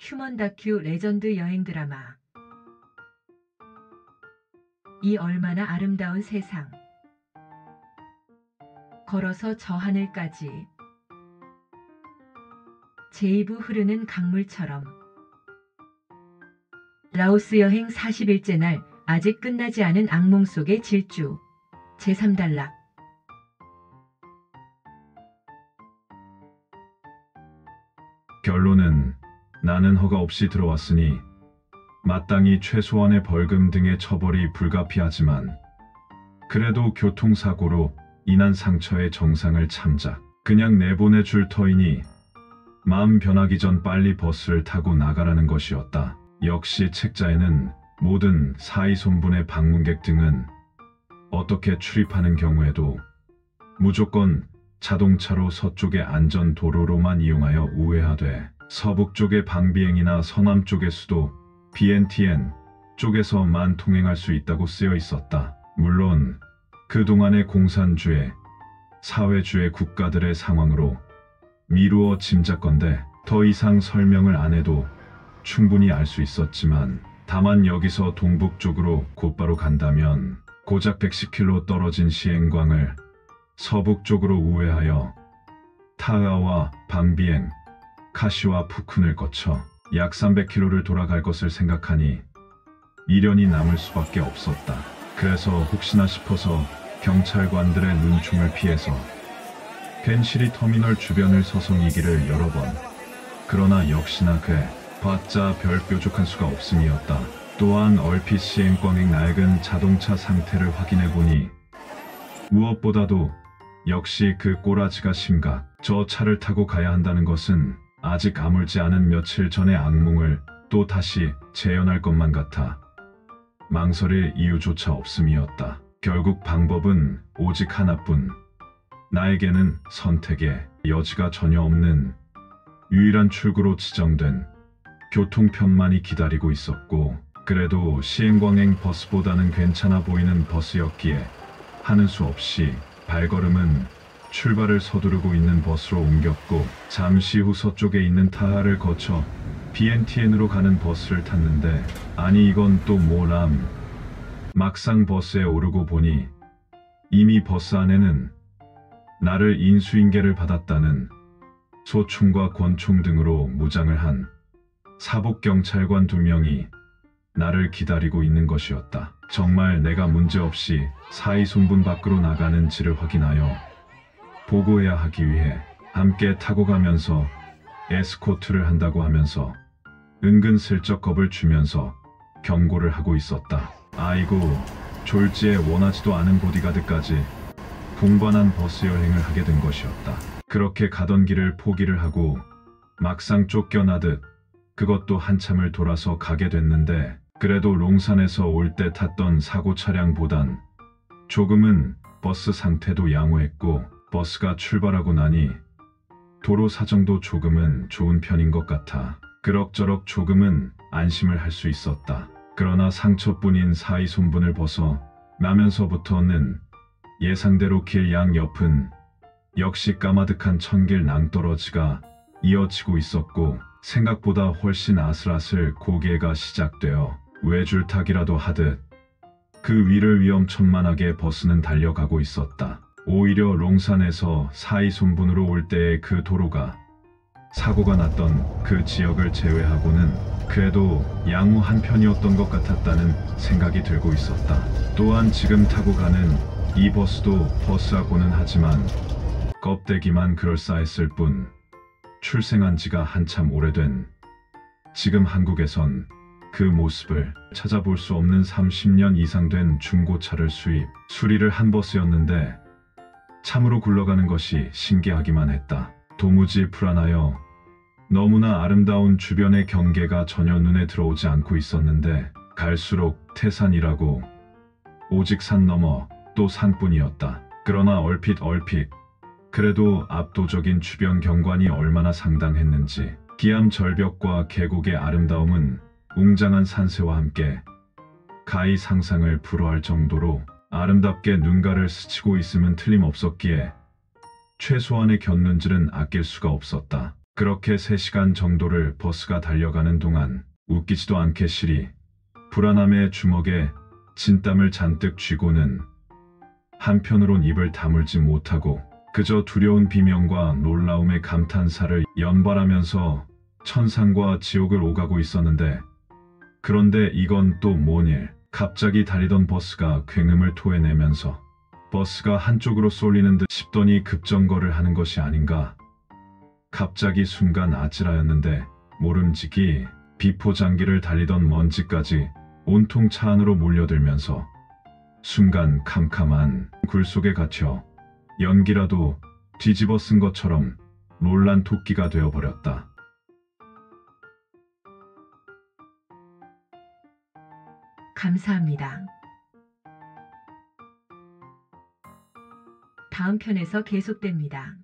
휴먼 다큐 레전드 여행 드라마. 이 얼마나 아름다운 세상. 걸어서 저 하늘까지. 제이부 흐르는 강물처럼. 라오스 여행 40일째 날, 아직 끝나지 않은 악몽 속의 질주. 제3단락. 결론은 나는 허가 없이 들어왔으니 마땅히 최소한의 벌금 등의 처벌이 불가피하지만 그래도 교통사고로 인한 상처의 정상을 참자. 그냥 내보내줄 터이니 마음 변하기 전 빨리 버스를 타고 나가라는 것이었다. 역시 책자에는 모든 사이손분의 방문객 등은 어떻게 출입하는 경우에도 무조건 자동차로 서쪽의 안전도로로만 이용하여 우회하되 서북 쪽의 방비행이나 서남 쪽의 수도 BNTN 쪽에서만 통행할 수 있다고 쓰여 있었다. 물론 그동안의 공산주의, 사회주의 국가들의 상황으로 미루어 짐작건대 더 이상 설명을 안 해도 충분히 알 수 있었지만 다만 여기서 동북 쪽으로 곧바로 간다면 고작 110km 떨어진 시행광을 서북 쪽으로 우회하여 타하와 방비행, 카시와 푸쿤을 거쳐 약 300km를 돌아갈 것을 생각하니 미련이 남을 수밖에 없었다. 그래서 혹시나 싶어서 경찰관들의 눈총을 피해서 괜시리 터미널 주변을 서성이기를 여러 번. 그러나 역시나 봤자 별 뾰족한 수가 없음이었다. 또한 얼핏 시행광의 낡은 자동차 상태를 확인해보니 무엇보다도 역시 그 꼬라지가 심각. 저 차를 타고 가야 한다는 것은 아직 아물지 않은 며칠 전의 악몽을 또 다시 재현할 것만 같아 망설일 이유조차 없음이었다. 결국 방법은 오직 하나뿐. 나에게는 선택의 여지가 전혀 없는 유일한 출구로 지정된 교통편만이 기다리고 있었고, 그래도 시행광행 버스보다는 괜찮아 보이는 버스였기에 하는 수 없이 발걸음은 출발을 서두르고 있는 버스로 옮겼고, 잠시 후 서쪽에 있는 타하를 거쳐 BNTN으로 가는 버스를 탔는데, 아니 이건 또 뭐람. 막상 버스에 오르고 보니 이미 버스 안에는 나를 인수인계를 받았다는 소총과 권총 등으로 무장을 한 사복경찰관 2명이 나를 기다리고 있는 것이었다. 정말 내가 문제없이 사이손분 밖으로 나가는지를 확인하여 보고해야 하기 위해 함께 타고 가면서 에스코트를 한다고 하면서 은근슬쩍 겁을 주면서 경고를 하고 있었다. 아이고, 졸지에 원하지도 않은 보디가드까지 분반한 버스 여행을 하게 된 것이었다. 그렇게 가던 길을 포기를 하고 막상 쫓겨나듯 그것도 한참을 돌아서 가게 됐는데, 그래도 롱산에서 올 때 탔던 사고 차량보단 조금은 버스 상태도 양호했고, 버스가 출발하고 나니 도로 사정도 조금은 좋은 편인 것 같아 그럭저럭 조금은 안심을 할 수 있었다. 그러나 상처뿐인 사이손분을 벗어 나면서부터는 예상대로 길 양 옆은 역시 까마득한 천길 낭떠러지가 이어지고 있었고, 생각보다 훨씬 아슬아슬 고개가 시작되어 외줄타기라도 하듯 그 위를 위험천만하게 버스는 달려가고 있었다. 오히려 롱산에서 사이손분으로 올 때의 그 도로가 사고가 났던 그 지역을 제외하고는 그래도 양호한 편이었던 것 같았다는 생각이 들고 있었다. 또한 지금 타고 가는 이 버스도 버스하고는 하지만 껍데기만 그럴싸했을 뿐, 출생한 지가 한참 오래된 지금 한국에선 그 모습을 찾아볼 수 없는 30년 이상 된 중고차를 수리를 한 버스였는데 참으로 굴러가는 것이 신기하기만 했다. 도무지 불안하여 너무나 아름다운 주변의 경계가 전혀 눈에 들어오지 않고 있었는데, 갈수록 태산이라고 오직 산 너머 또 산뿐이었다. 그러나 얼핏 그래도 압도적인 주변 경관이 얼마나 상당했는지, 기암 절벽과 계곡의 아름다움은 웅장한 산세와 함께 가히 상상을 불허할 정도로 아름답게 눈가를 스치고 있음은 틀림없었기에 최소한의 곁눈질은 아낄 수가 없었다. 그렇게 3시간 정도를 버스가 달려가는 동안 웃기지도 않게 실이 불안함의 주먹에 진땀을 잔뜩 쥐고는 한편으론 입을 다물지 못하고 그저 두려운 비명과 놀라움의 감탄사를 연발하면서 천상과 지옥을 오가고 있었는데, 그런데 이건 또 뭔 일? 갑자기 달리던 버스가 굉음을 토해내면서 버스가 한쪽으로 쏠리는 듯 싶더니 급정거를 하는 것이 아닌가. 갑자기 순간 아찔하였는데 모름지기 비포장기를 달리던 먼지까지 온통 차 안으로 몰려들면서 순간 캄캄한 굴 속에 갇혀 연기라도 뒤집어 쓴 것처럼 놀란 토끼가 되어버렸다. 감사합니다. 다음 편에서 계속됩니다.